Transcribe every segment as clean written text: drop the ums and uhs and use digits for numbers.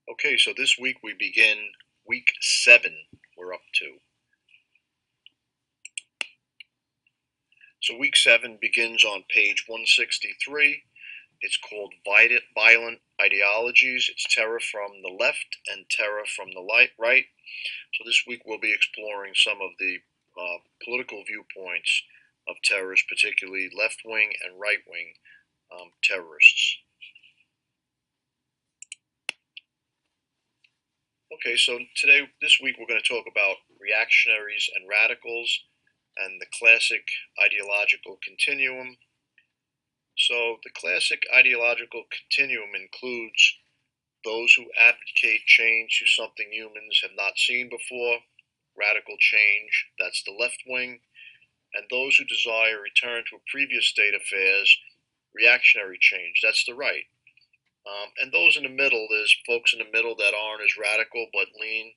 Okay, so this week we begin week 7. We're up to. So week 7 begins on page 163. It's called Violent Ideologies. It's terror from the left and terror from the right. So this week we'll be exploring some of the political viewpoints of terrorists, particularly left wing and right wing terrorists. Okay, so this week, we're going to talk about reactionaries and radicals and the classic ideological continuum. So, the classic ideological continuum includes those who advocate change to something humans have not seen before, radical change, that's the left wing, and those who desire a return to a previous state of affairs, reactionary change, that's the right. And those in the middle, there's folks in the middle that aren't as radical but lean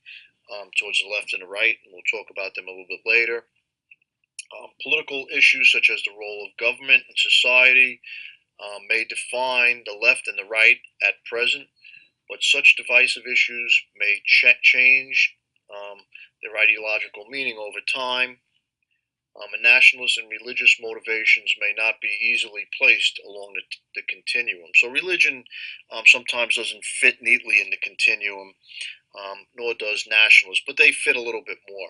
towards the left and the right, and we'll talk about them a little bit later. Political issues such as the role of government in society may define the left and the right at present, but such divisive issues may change their ideological meaning over time. And nationalist and religious motivations may not be easily placed along the continuum. So religion sometimes doesn't fit neatly in the continuum, nor does nationalists, but they fit a little bit more.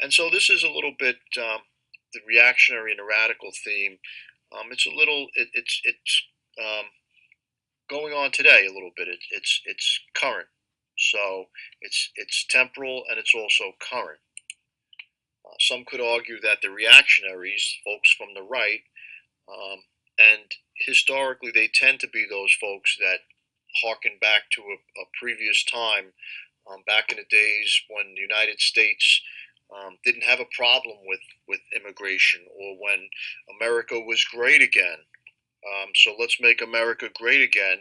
And so this is a little bit the reactionary and the radical theme. It's a little, it's going on today a little bit. It's current, so it's temporal and it's also current. Some could argue that the reactionaries, folks from the right, and historically they tend to be those folks that harken back to a previous time, back in the days when the United States didn't have a problem with immigration, or when America was great again. So let's make America great again.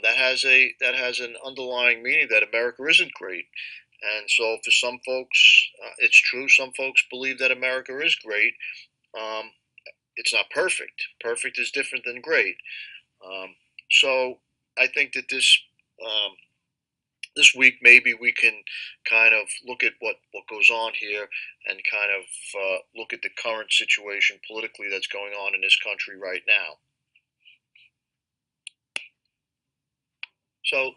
That has an underlying meaning that America isn't great. And so for some folks, it's true. Some folks believe that America is great. Um, it's not perfect. Perfect is different than great. So I think that um, this week maybe we can kind of look at what goes on here and kind of look at the current situation politically that's going on in this country right now. So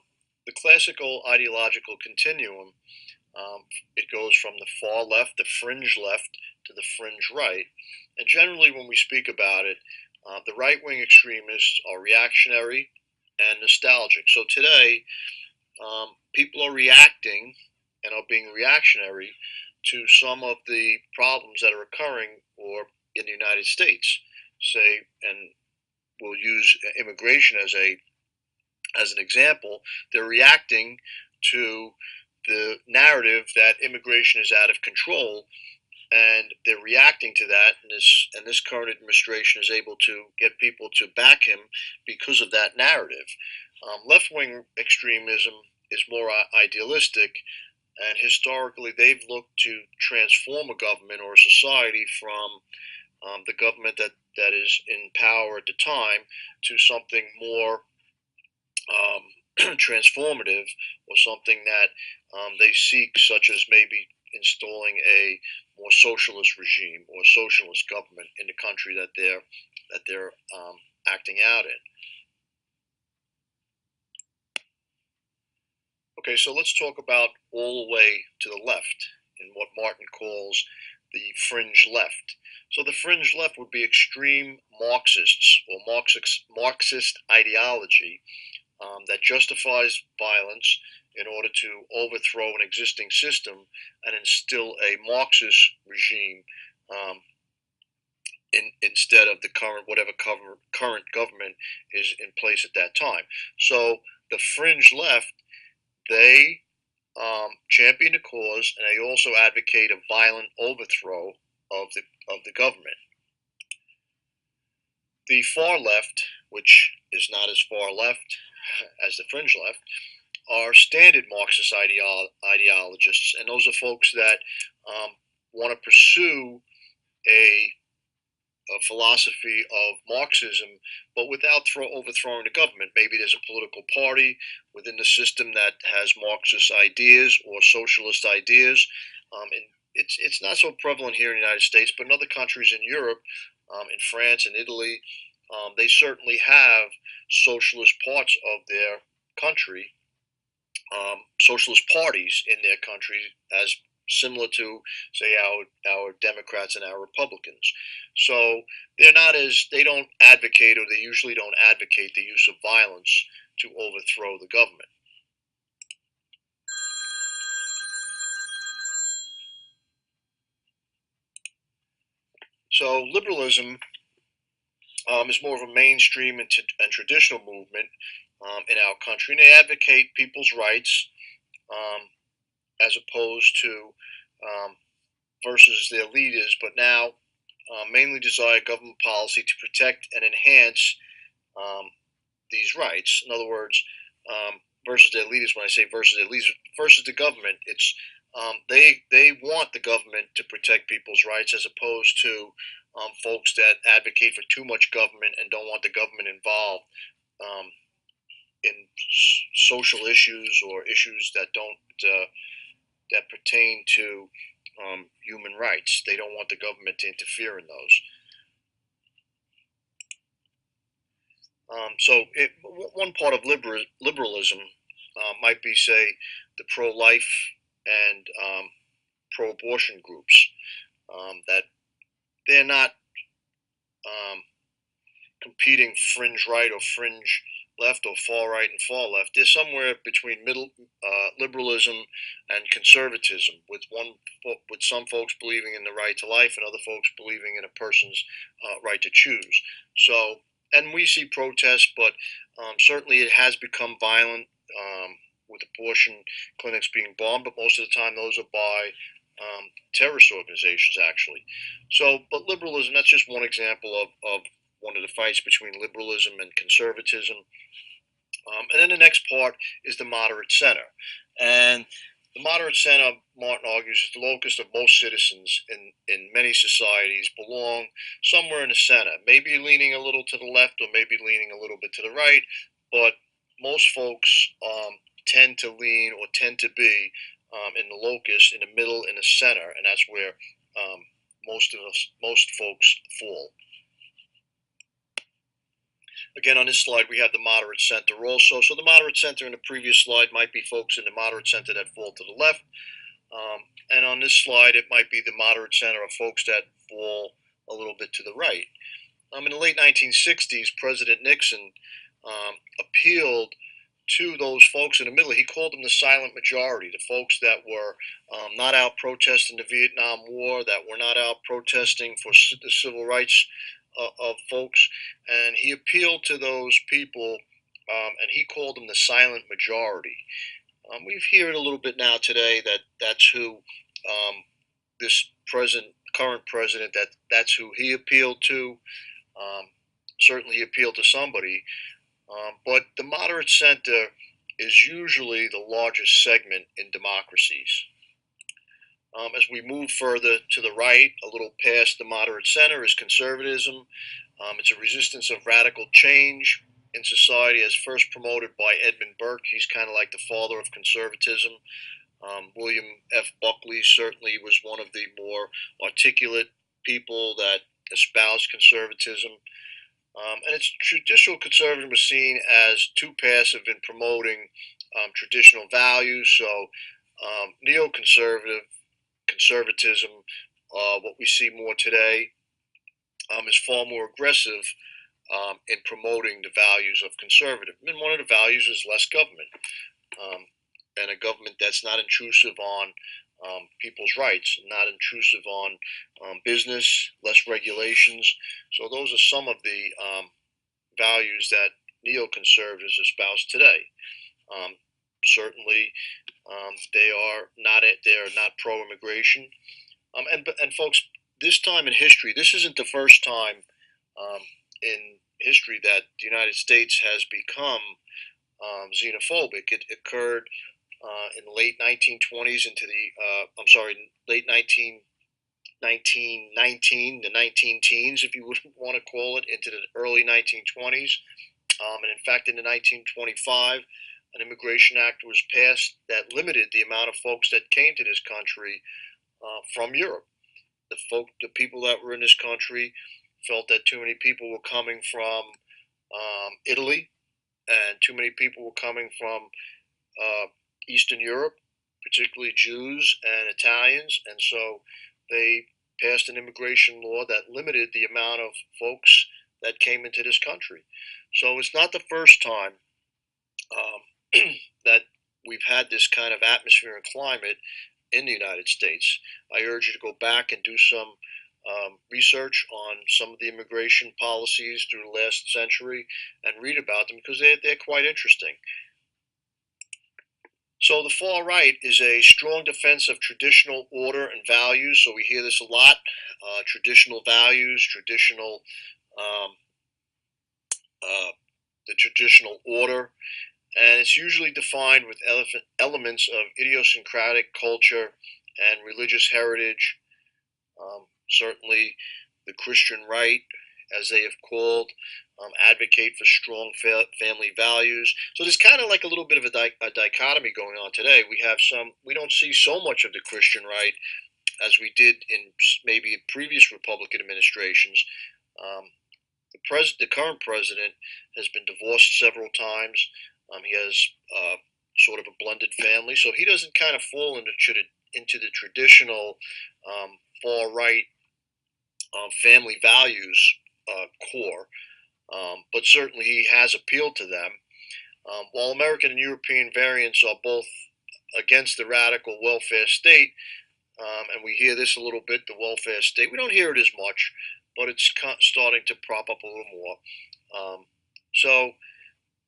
the classical ideological continuum, it goes from the far left, the fringe left, to the fringe right. And generally, when we speak about it, the right wing extremists are reactionary and nostalgic. So today, people are reacting and are being reactionary to some of the problems that are occurring or in the United States. Say, and we'll use immigration as an example. They're reacting to the narrative that immigration is out of control, and they're reacting to that. And this current administration is able to get people to back him because of that narrative. Left wing extremism is more idealistic, and historically they've looked to transform a government or a society from the government that is in power at the time to something more transformative, or something that they seek, such as maybe installing a more socialist regime or socialist government in the country that they're acting out in. Okay, so let's talk about all the way to the left in what Martin calls the fringe left. So the fringe left would be extreme Marxists or Marxist ideology that justifies violence in order to overthrow an existing system and instill a Marxist regime, instead of the current whatever current government is in place at that time. So the fringe left, they champion the cause, and they also advocate a violent overthrow of the government. The far left, which is not as far left as the fringe left, are standard Marxist ideologists, and those are folks that want to pursue a philosophy of Marxism, but without overthrowing the government. Maybe there's a political party within the system that has Marxist ideas or socialist ideas, and it's not so prevalent here in the United States, but in other countries in Europe, in France and Italy, they certainly have socialist parts of their country, socialist parties in their country, as similar to, say, our Democrats and our Republicans. So they don't advocate, or they usually don't advocate the use of violence to overthrow the government. So liberalism is more of a mainstream and traditional movement in our country, and they advocate people's rights um, as opposed to um, versus their leaders, but now mainly desire government policy to protect and enhance um, these rights. In other words, versus their leaders. When I say versus their leaders, versus the government, it's they want the government to protect people's rights, as opposed to folks that advocate for too much government and don't want the government involved um, in social issues or issues that don't that pertain to human rights. They don't want the government to interfere in those. One part of liberalism might be, say, the pro-life and pro-abortion groups. That they're not um, competing fringe right or fringe left, or far right and far left. They're somewhere between middle liberalism and conservatism, with some folks believing in the right to life and other folks believing in a person's right to choose. So, and we see protests, but certainly it has become violent, with abortion clinics being bombed, but most of the time those are by terrorist organizations, actually. So, but liberalism, that's just one example of one of the fights between liberalism and conservatism. And then the next part is the moderate center. And the moderate center, Martin argues, is the locus of most citizens in many societies belong somewhere in the center, maybe leaning a little to the left or maybe leaning a little bit to the right, but most folks tend to lean or tend to be in the locus, in the middle, in the center, and that's where most folks fall. Again, on this slide, we have the moderate center also. So the moderate center in the previous slide might be folks in the moderate center that fall to the left. And on this slide, it might be the moderate center of folks that fall a little bit to the right. In the late 1960s, President Nixon appealed to those folks in the middle. He called them the silent majority, the folks that were not out protesting the Vietnam War, that were not out protesting for the civil rights of folks. And he appealed to those people, and he called them the silent majority. We hear it a little bit now today that that's who this current president, that's who he appealed to. Um, Certainly, he appealed to somebody, but the moderate center is usually the largest segment in democracies. As we move further to the right, a little past the moderate center, is conservatism. It's a resistance of radical change in society, as first promoted by Edmund Burke. He's kind of like the father of conservatism. William F. Buckley certainly was one of the more articulate people that espoused conservatism. And its traditional conservatism was seen as too passive in promoting traditional values. So, neoconservative conservatism, what we see more today, is far more aggressive in promoting the values of conservative. And one of the values is less government, um, and a government that's not intrusive on people's rights, not intrusive on business, less regulations. So those are some of the values that neoconservatives espouse today. Um, Certainly, they are not pro-immigration. And folks, this time in history, this isn't the first time in history that the United States has become xenophobic. It occurred in the late 1920s into the I'm sorry, late 19 1919, the 19 teens, if you would want to call it, into the early 1920s. And in fact, in the 1925, an immigration act was passed that limited the amount of folks that came to this country from Europe. The people that were in this country felt that too many people were coming from Italy, and too many people were coming from uh, Eastern Europe, particularly Jews and Italians, and so they passed an immigration law that limited the amount of folks that came into this country. So it's not the first time that we've had this kind of atmosphere and climate in the United States. I urge you to go back and do some research on some of the immigration policies through the last century and read about them because they're quite interesting. So the far right is a strong defense of traditional order and values. So we hear this a lot: traditional values, um, uh, the traditional order, and it's usually defined with elements of idiosyncratic culture and religious heritage. Certainly, the Christian right, as they have called, advocate for strong family values. So there's kind of like a little bit of a dichotomy going on today. We don't see so much of the Christian right as we did in maybe previous Republican administrations. Um, the current president has been divorced several times. He has sort of a blended family, so he doesn't kind of fall into the traditional far right family values core, but certainly he has appealed to them. While American and European variants are both against the radical welfare state, and we hear this a little bit, the welfare state. We don't hear it as much, but it's starting to prop up a little more. So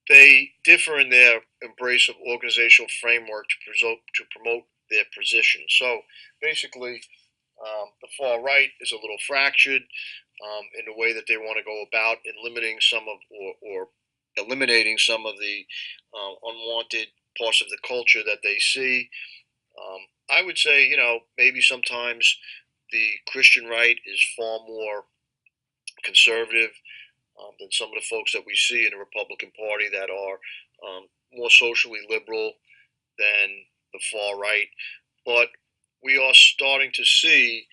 they differ in their embrace of organizational framework to promote their position. So basically, the far right is a little fractured in the way that they want to go about in limiting some of or eliminating some of the unwanted parts of the culture that they see. I would say, maybe sometimes the Christian right is far more conservative than some of the folks that we see in the Republican Party that are more socially liberal than the far right. But we are starting to see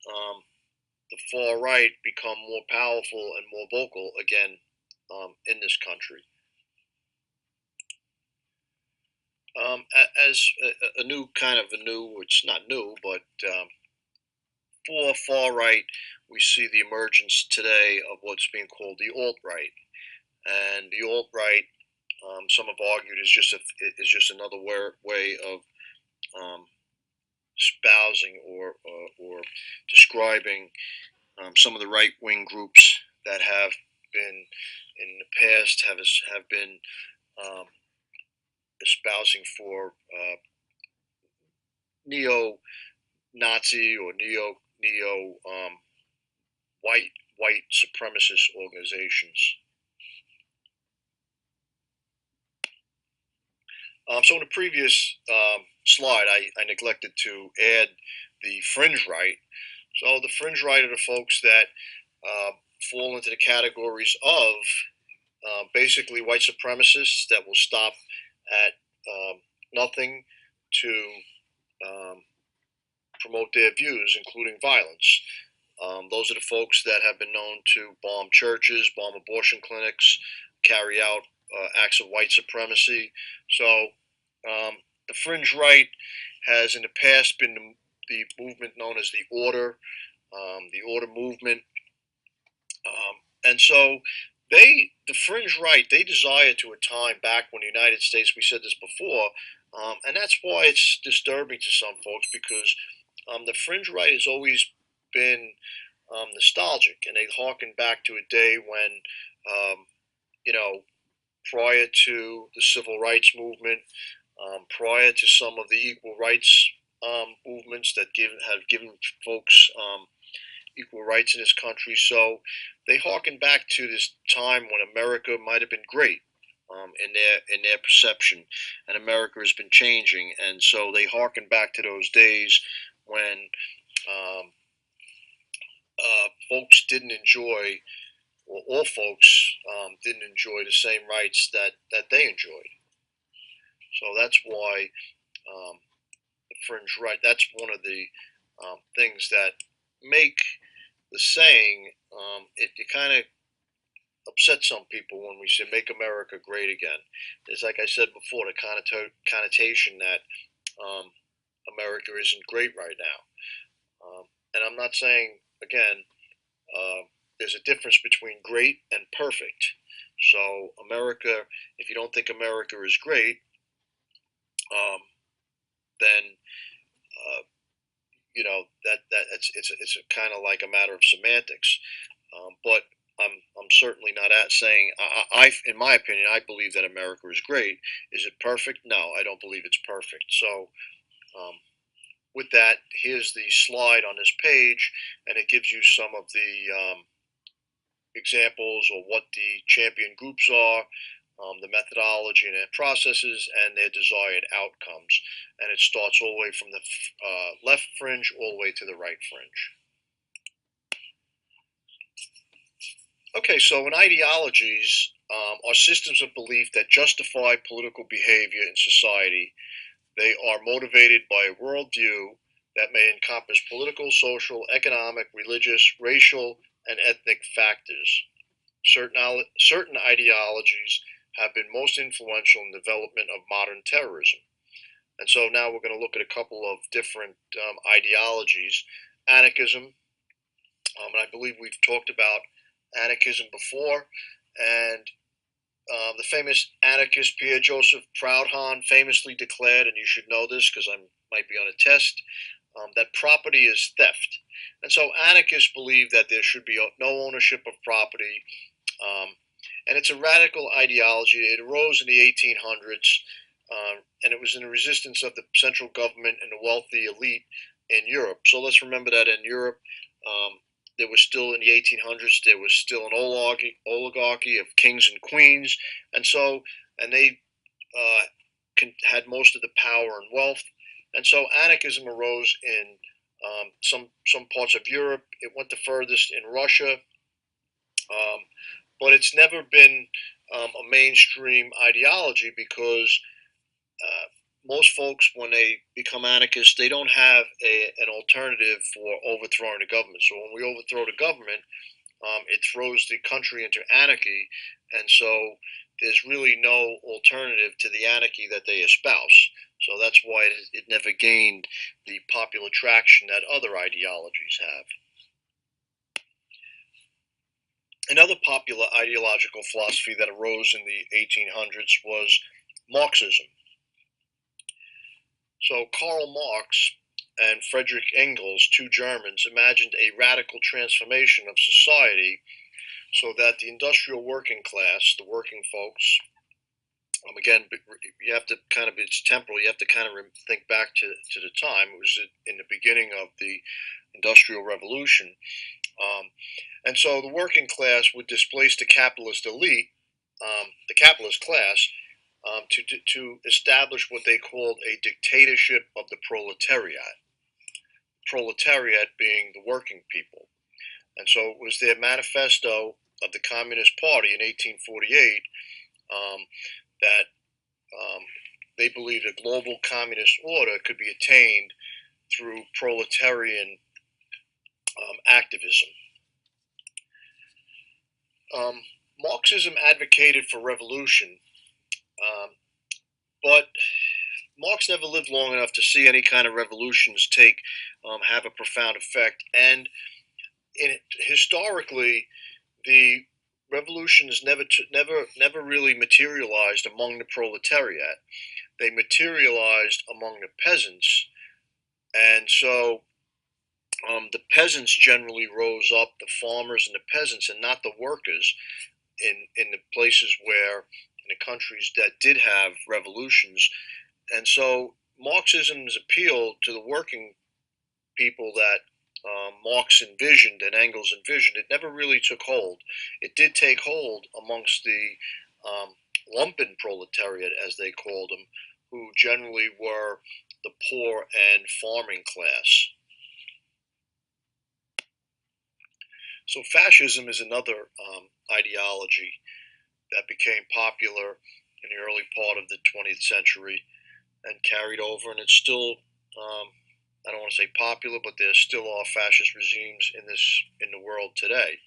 um, the far right become more powerful and more vocal again in this country. As a new kind of a new, it's not new, but for far right, we see the emergence today of what's being called the alt right, and the alt right, some have argued, is just another way of um, espousing or describing some of the right wing groups that have been in the past have been um, espousing for neo Nazi or neo white supremacist organizations. So in the previous slide, I neglected to add the fringe right. So the fringe right are the folks that uh, fall into the categories of basically white supremacists that will stop at nothing to um, promote their views, including violence. Those are the folks that have been known to bomb churches, bomb abortion clinics, carry out acts of white supremacy. So the fringe right has in the past been the movement known as the Order movement, and so the fringe right, they desire to a time back when the United States. We said this before, and that's why it's disturbing to some folks because the fringe right has always been nostalgic, and they harken back to a day when, you know, prior to the civil rights movement, prior to some of the equal rights movements that have given folks equal rights in this country. So they harken back to this time when America might have been great in their perception, and America has been changing, and so they harken back to those days when um, folks didn't enjoy, or all folks didn't enjoy the same rights that they enjoyed. So that's why the fringe right. That's one of the things that make the saying. It kind of upset some people when we say "Make America Great Again." There's, like I said before, the connotation that um, America isn't great right now. And I'm not saying, again, there's a difference between great and perfect. So, America, if you don't think America is great, um, then it's kind of like a matter of semantics. But I'm certainly not at saying in my opinion, I believe that America is great. Is it perfect? No, I don't believe it's perfect. So, um, with that, here's the slide on this page, and it gives you some of the examples of what the champion groups are, the methodology and their processes, and their desired outcomes. And it starts all the way from the left fringe all the way to the right fringe. Okay, so in ideologies are systems of belief that justify political behavior in society. They are motivated by a worldview that may encompass political, social, economic, religious, racial, and ethnic factors. Certain ideologies have been most influential in the development of modern terrorism. And so now we're going to look at a couple of different ideologies. Anarchism, and I believe we've talked about anarchism before. And the famous anarchist Pierre Joseph Proudhon famously declared, and you should know this because I might be on a test, that property is theft. And so anarchists believe that there should be no ownership of property. Um, and it's a radical ideology. It arose in the 1800s, and it was in the resistance of the central government and the wealthy elite in Europe. So let's remember that in Europe, there was still in the 1800s there was still an oligarchy of kings and queens, and so and they had most of the power and wealth, and so anarchism arose in some parts of Europe. It went the furthest in Russia, um, but it's never been a mainstream ideology because uh, most folks, when they become anarchists, they don't have an alternative for overthrowing the government. So when we overthrow the government, it throws the country into anarchy, and so there's really no alternative to the anarchy that they espouse. So that's why it never gained the popular traction that other ideologies have. Another popular ideological philosophy that arose in the 1800s was Marxism. So Karl Marx and Friedrich Engels, two Germans, imagined a radical transformation of society so that the industrial working class, the working folks, again, you have to kind of, it's temporal, you have to kind of think back to the time. It was in the beginning of the Industrial Revolution. And so the working class would displace the capitalist elite, the capitalist class, to establish what they called a dictatorship of the proletariat. Proletariat being the working people. And so it was their manifesto of the Communist Party in 1848 that they believed a global communist order could be attained through proletarian activism. Marxism advocated for revolution, um, but Marx never lived long enough to see any kind of revolutions have a profound effect. And historically, the revolutions never really materialized among the proletariat. They materialized among the peasants, and so the peasants generally rose up, the farmers and the peasants, and not the workers in the places where in the countries that did have revolutions. And so Marxism's appeal to the working people that Marx envisioned and Engels envisioned, it never really took hold. It did take hold amongst the lumpen proletariat, as they called them, who generally were the poor and farming class. So fascism is another ideology that became popular in the early part of the 20th century and carried over, and it's still, I don't want to say popular, but there still are fascist regimes in the world today.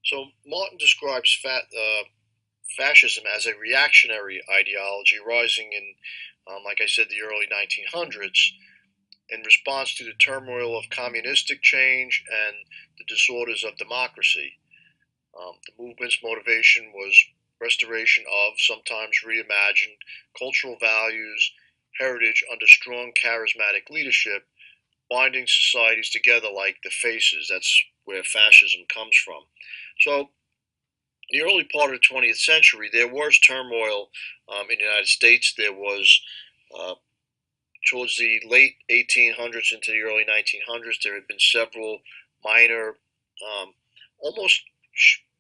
So Martin describes fascism as a reactionary ideology rising in, like I said, the early 1900s in response to the turmoil of communistic change and the disorders of democracy. The movement's motivation was restoration of, sometimes reimagined, cultural values, heritage under strong charismatic leadership, binding societies together like the faces. That's where fascism comes from. So, in the early part of the 20th century, there was turmoil in the United States. There was, uh, towards the late 1800s into the early 1900s, there had been several minor, almost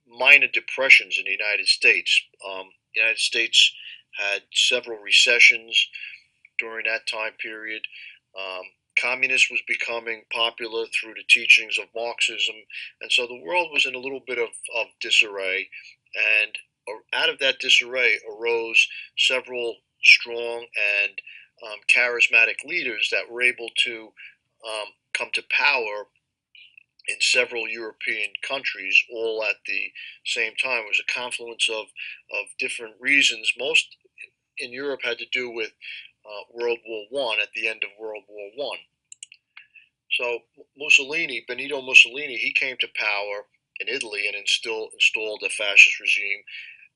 minor depressions in the United States. The United States had several recessions during that time period. Um, Communism was becoming popular through the teachings of Marxism, and so the world was in a little bit of disarray. And out of that disarray arose several strong and charismatic leaders that were able to come to power in several European countries all at the same time. It was a confluence of different reasons. Most in Europe had to do with World War One at the end of World War One. So Mussolini, Benito Mussolini, he came to power in Italy and installed a fascist regime.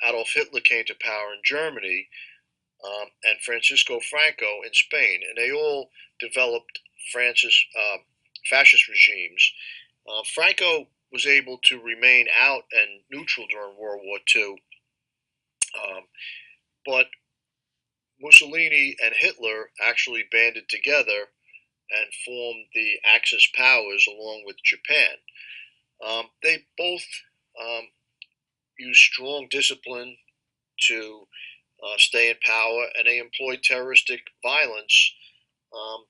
Adolf Hitler came to power in Germany, and Francisco Franco in Spain, and they all developed fascist regimes. Franco was able to remain out and neutral during World War II, um, but Mussolini and Hitler actually banded together and formed the Axis powers along with Japan. They both um, used strong discipline to stay in power, and they employed terroristic violence.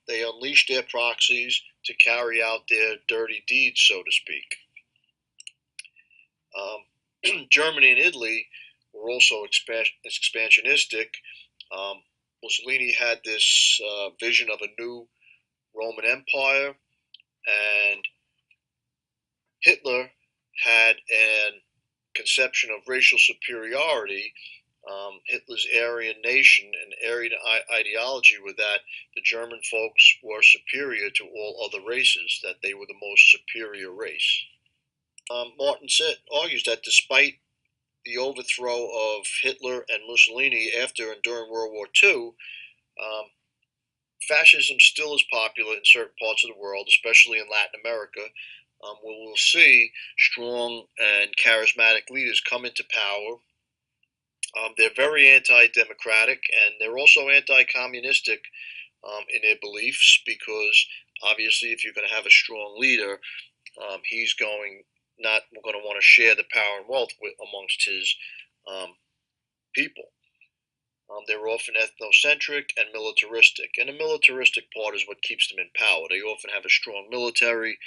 They unleashed their proxies to carry out their dirty deeds, so to speak. Germany and Italy were also expansionistic. Um, Mussolini had this vision of a new Roman Empire, and Hitler had a conception of racial superiority. Hitler's Aryan nation and Aryan ideology were that the German folks were superior to all other races, that they were the most superior race. Martin argues that despite the overthrow of Hitler and Mussolini after and during World War II, um, fascism still is popular in certain parts of the world, especially in Latin America, where we'll see strong and charismatic leaders come into power. They're very anti-democratic and they're also anti-communistic in their beliefs because obviously, if you're going to have a strong leader, he's not going to want to share the power and wealth amongst his um, people. They're often ethnocentric and militaristic, and the militaristic part is what keeps them in power. They often have a strong military.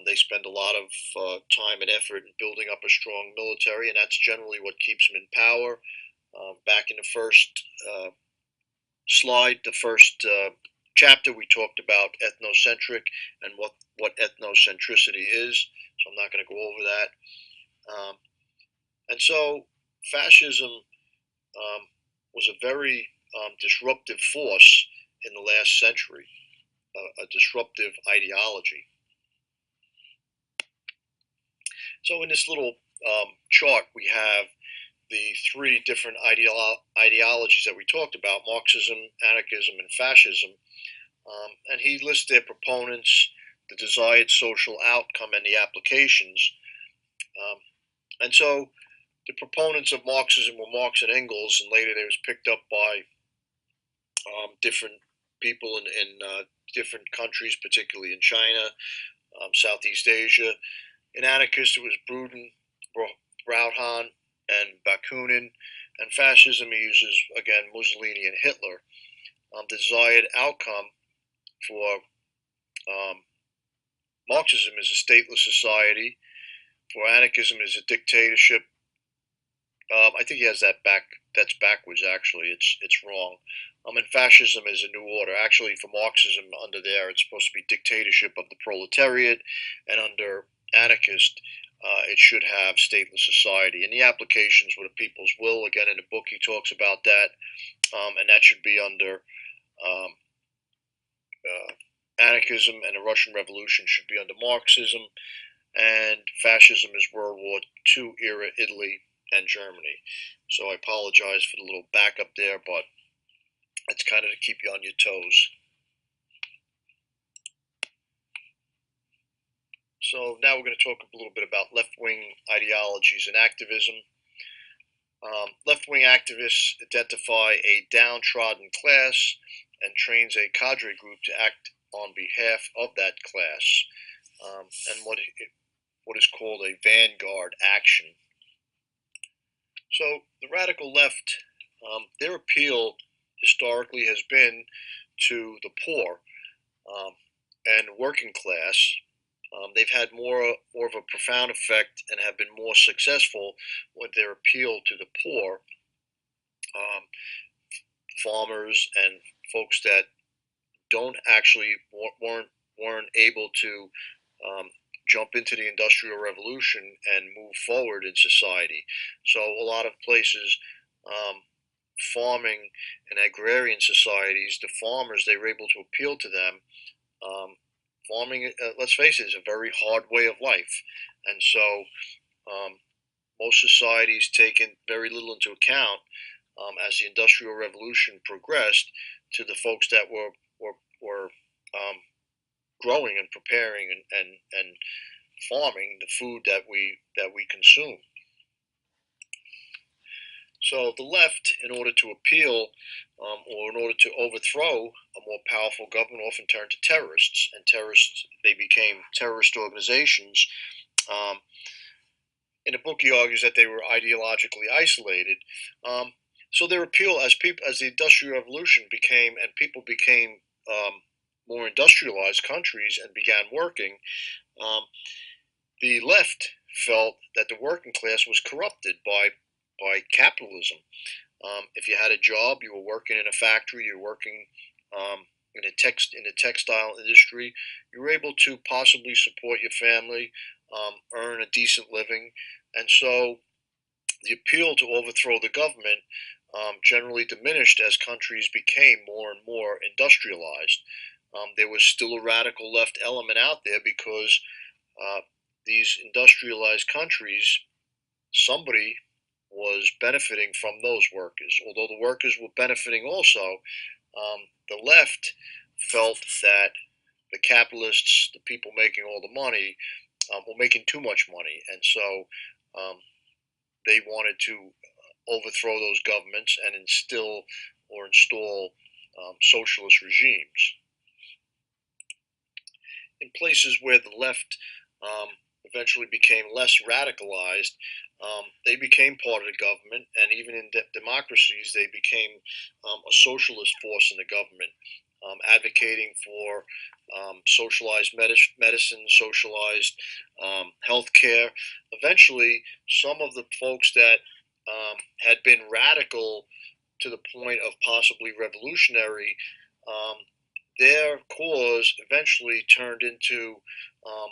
They spend a lot of time and effort in building up a strong military, and that's generally what keeps them in power. Back in the first slide, the first chapter, we talked about ethnocentric and what ethnocentricity is. So I'm not going to go over that. And so fascism was a very disruptive force in the last century, a disruptive ideology. So in this little chart, we have the three different ideologies that we talked about: Marxism, anarchism, and fascism. And he lists their proponents, the desired social outcome, and the applications. Um, and so the proponents of Marxism were Marx and Engels, and later they was picked up by different people in different countries, particularly in China, Southeast Asia. In anarchists, it was Proudhon, Proudhon, and Bakunin. And fascism uses, again, Mussolini and Hitler. The desired outcome for Marxism is a stateless society. For anarchism is a dictatorship. I think he has that back. That's backwards. Actually, it's wrong. And fascism is a new order. Actually, for Marxism, under there, it's supposed to be dictatorship of the proletariat, and under anarchist, it should have stateless society. And the applications were the people's will. Again, in the book, he talks about that, and that should be under um, anarchism, and the Russian Revolution should be under Marxism, and fascism is World War II era Italy and Germany. So I apologize for the little backup there, but it's kind of to keep you on your toes. So now we're going to talk a little bit about left-wing ideologies and activism. Left-wing activists identify a downtrodden class and trains a cadre group to act on behalf of that class, and what is called a vanguard action. So the radical left, their appeal historically has been to the poor um, and working class. They've had more of a profound effect and have been more successful with their appeal to the poor, um, farmers and folks that don't actually weren't able to um, jump into the industrial revolution and move forward in society. So a lot of places, um, farming and agrarian societies, the farmers, they were able to appeal to them. Um, Farming, let's face it, is a very hard way of life, and so um, most societies taken very little into account as the industrial revolution progressed to the folks that were growing and preparing and farming the food that we consume. So the left, in order to appeal or in order to overthrow a more powerful government, often turned to terrorists, and terrorists they became terrorist organizations. Um, in the book, he argues that they were ideologically isolated. Um, so their appeal, as the Industrial Revolution became and people became more industrialized countries and began working, um, the left felt that the working class was corrupted by capitalism. If you had a job, you were working in a factory, you're working in the textile industry, you were able to possibly support your family, earn a decent living, and so the appeal to overthrow the government generally diminished as countries became more and more industrialized. There was still a radical left element out there because uh, these industrialized countries, somebody was benefiting from those workers. Although the workers were benefiting also, the left felt that the capitalists, the people making all the money, were making too much money, and so um, they wanted to overthrow those governments and instill or install socialist regimes. In places where the left eventually became less radicalized, they became part of the government, and even in democracies, they became a socialist force in the government, advocating for socialized medicine, socialized health care. Eventually, some of the folks that had been radical to the point of possibly revolutionary, um, their cause eventually turned into, um,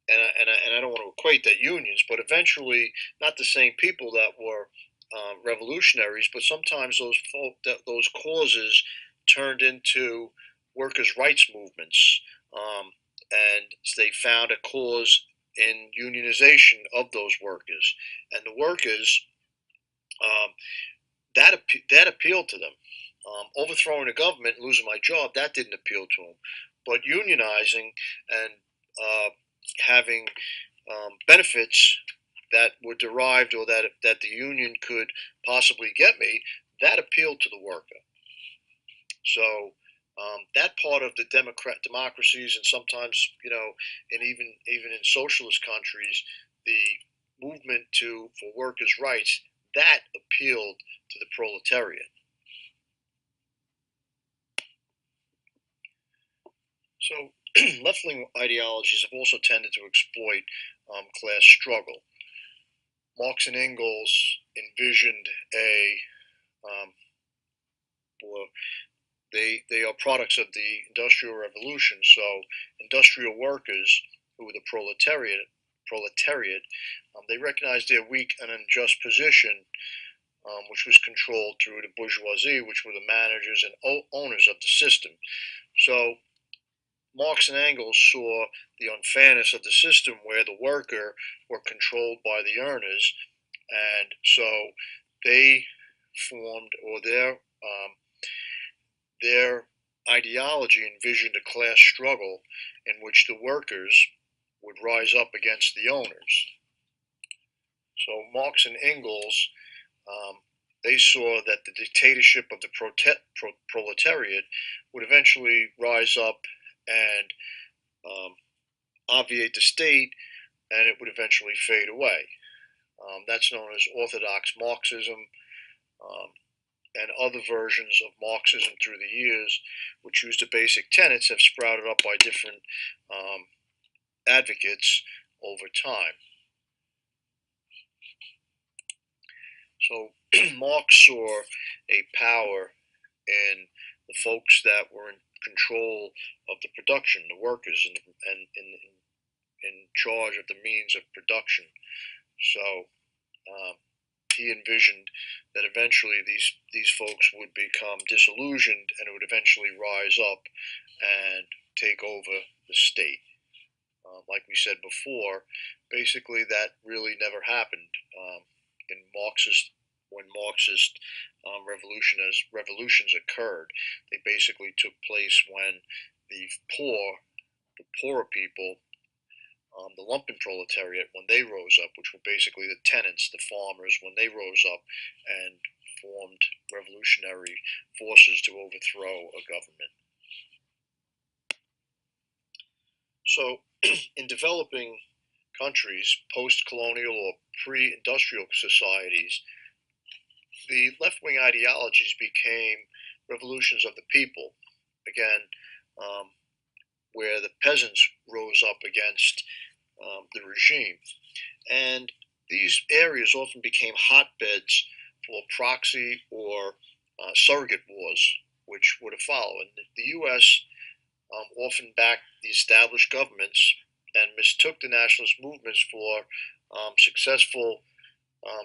and I don't want to equate that unions, but eventually not the same people that were revolutionaries, but sometimes those causes turned into workers' rights movements, and they found a cause in unionization of those workers, and the workers um, that appealed to them. Overthrowing the government, losing my job, that didn't appeal to them. But unionizing and having benefits that were derived or that the union could possibly get me, that appealed to the worker. So that part of the democracies and sometimes and even in socialist countries, the movement to for workers' rights that appealed to the proletariat. So left-wing ideologies have also tended to exploit class struggle. Marx and Engels envisioned um, or they are products of the Industrial Revolution. So industrial workers, who were the proletariat, they recognized their weak and unjust position, which was controlled through the bourgeoisie, which were the managers and owners of the system. So Marx and Engels saw the unfairness of the system where the worker were controlled by the earners, and so they formed, or their ideology envisioned a class struggle in which the workers would rise up against the owners. So Marx and Engels, they saw that the dictatorship of the proletariat would eventually rise up and obviate the state, and it would eventually fade away. That's known as orthodox Marxism, um, and other versions of Marxism through the years, which use the basic tenets, have sprouted up by different um, advocates over time. So Marx saw a power in the folks that were in control of the production, the workers, and in charge of the means of production. So um, he envisioned that eventually these folks would become disillusioned and it would eventually rise up and take over the state. Like we said before, basically that really never happened in Marxist when Marxist revolutions occurred. They basically took place when the poorer people, the lumpen proletariat, when they rose up, which were basically the tenants, the farmers, when they rose up and formed revolutionary forces to overthrow a government. So, in developing countries, post colonial or pre industrial societies, the left wing ideologies became revolutions of the people. Again, um, where the peasants rose up against the regime. And these areas often became hotbeds for proxy or surrogate wars, which were to follow. And the U.S. Often backed the established governments and mistook the nationalist movements for successful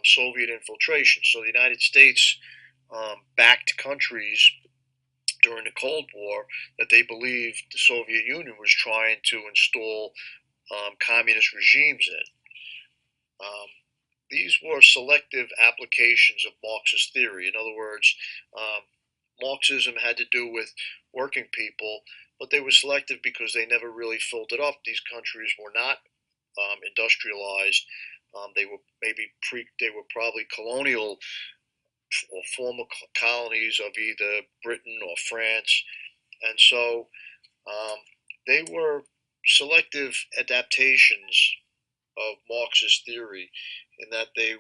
Soviet infiltration. So the United States backed countries during the Cold War that they believed the Soviet Union was trying to install communist regimes in. Um, these were selective applications of Marxist theory. In other words, Marxism had to do with working people, but they were selective because they never really filled it up. These countries were not industrialized. They were they were probably colonial or former colonies of either Britain or France, and so um, they were selective adaptations of Marxist theory in that they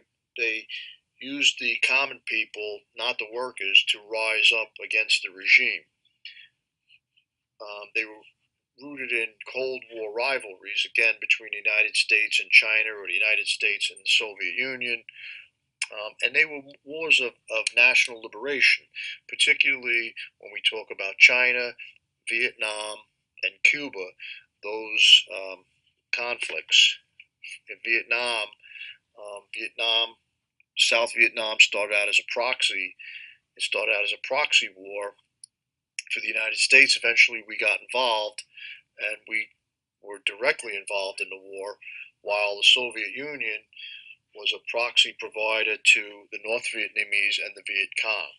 used the common people, not the workers, to rise up against the regime. They were rooted in Cold War rivalries, again between the United States and China, or the United States and the Soviet Union. And they were wars of national liberation, particularly when we talk about China, Vietnam, and Cuba, those conflicts. In Vietnam, South Vietnam started out as a proxy. It started out as a proxy war for the United States. Eventually, we got involved, and we were directly involved in the war, while the Soviet Union was a proxy provider to the North Vietnamese and the Viet Cong.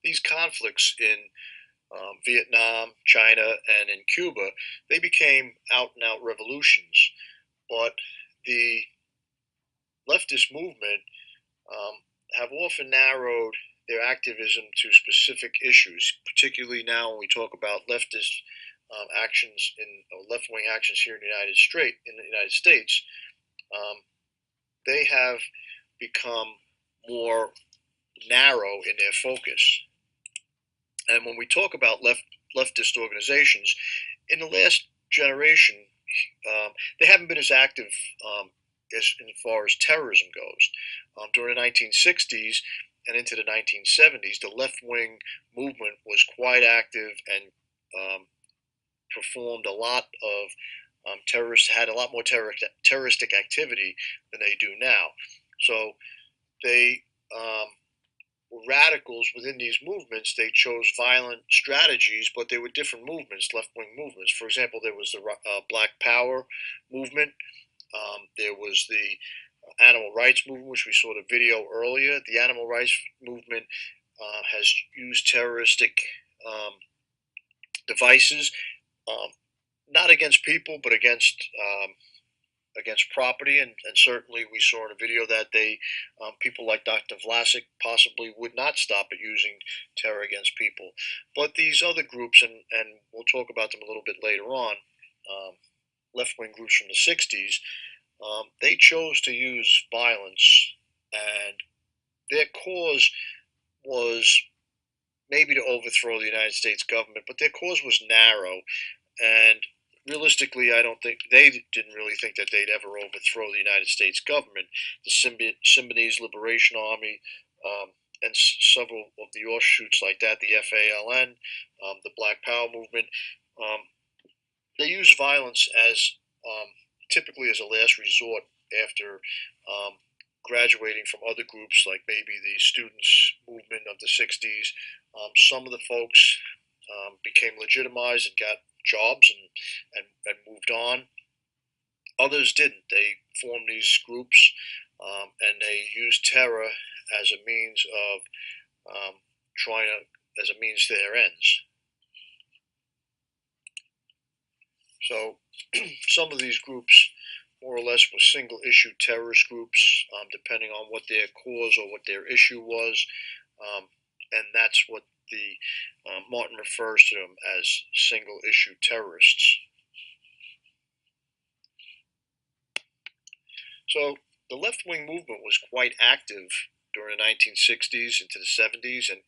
These conflicts in Vietnam, China, and in Cuba, they became out and out revolutions. But the leftist movement have often narrowed their activism to specific issues, particularly now when we talk about leftist actions left-wing actions here in the United States. Um, they have become more narrow in their focus. And when we talk about leftist organizations, in the last generation, they haven't been as active as far as terrorism goes. During the 1960s and into the 1970s, the left wing movement was quite active and performed a lot of had a lot more terroristic activity than they do now. So they were radicals within these movements. They chose violent strategies, but they were different movements, left wing movements. For example, there was the Black Power movement. There was the animal rights movement, which we saw the video earlier. The animal rights movement has used terroristic um, devices, um, not against people, but against property, and certainly we saw in a video that they people like Dr. Vlasic possibly would not stop at using terror against people. But these other groups, and we'll talk about them a little bit later on, left-wing groups from the 60s, they chose to use violence, and their cause was maybe to overthrow the United States government, but their cause was narrow. And realistically, I don't think they didn't really think that they'd ever overthrow the United States government. The Symbionese Liberation Army and several of the offshoots like that, the FALN, the Black Power movement, um, they use violence as typically as a last resort after graduating from other groups like maybe the students movement of the 60s. Some of the folks became legitimized and got jobs and moved on. Others didn't. They formed these groups and they used terror as a means of trying to, as a means to their ends. So some of these groups more or less were single issue terrorist groups, depending on what their cause or what their issue was. And that's what the Martin refers to them as single issue terrorists. So the left wing movement was quite active during the 1960s into the 70s and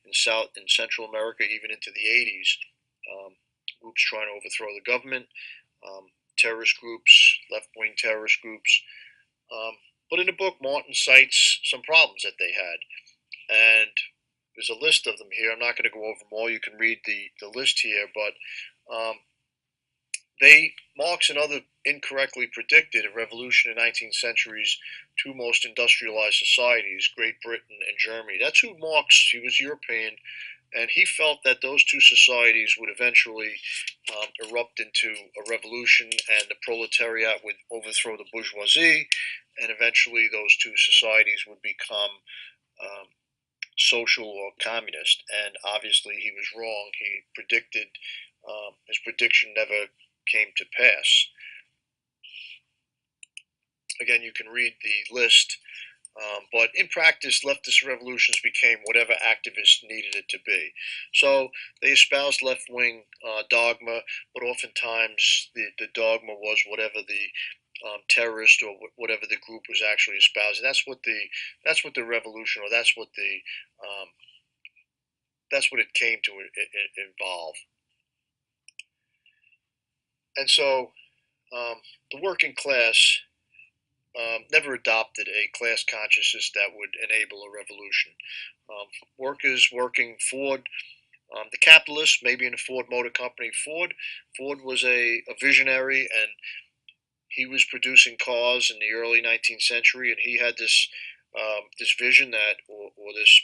in South and Central America even into the 80s. Groups trying to overthrow the government, terrorist groups, left wing terrorist groups. But in the book, Martin cites some problems that they had. And there's a list of them here. I'm not going to go over them all. You can read the list here. But Marx and others incorrectly predicted a revolution in the 19th century's two most industrialized societies, Great Britain and Germany. That's who Marx, he was European, and he felt that those two societies would eventually erupt into a revolution, and the proletariat would overthrow the bourgeoisie, and eventually those two societies would become social or communist. And obviously, he was wrong. He predicted his prediction never came to pass. Again, you can read the list. But in practice, leftist revolutions became whatever activists needed it to be. So they espoused left wing dogma, but oftentimes the dogma was whatever the terrorist or whatever the group was actually espousing. That's what the revolution, or that's what it came to involve. And so the working class never adopted a class consciousness that would enable a revolution. Workers working Ford, the capitalists, maybe in the Ford Motor Company, Ford was a visionary, and he was producing cars in the early 19th century, and he had this vision that, or this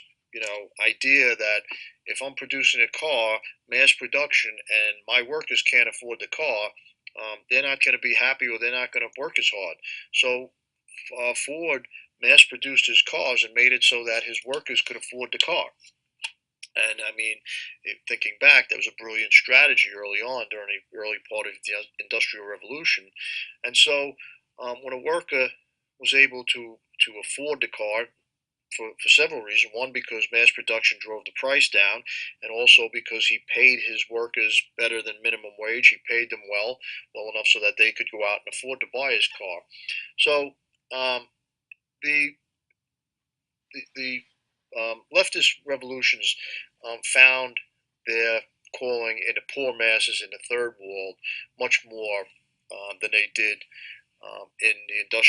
idea that if I'm producing a car, mass production, and my workers can't afford the car, they're not going to be happy, or they're not going to work as hard. So Ford mass produced his cars and made it so that his workers could afford the car. And I mean, thinking back, that was a brilliant strategy early on during the early part of the Industrial Revolution. And so when a worker was able to afford the car, for several reasons. One, because mass production drove the price down, and also because he paid his workers better than minimum wage. He paid them well enough so that they could go out and afford to buy his car. So the the leftist revolutions found their calling in the poor masses in the third world much more than they did in the industrial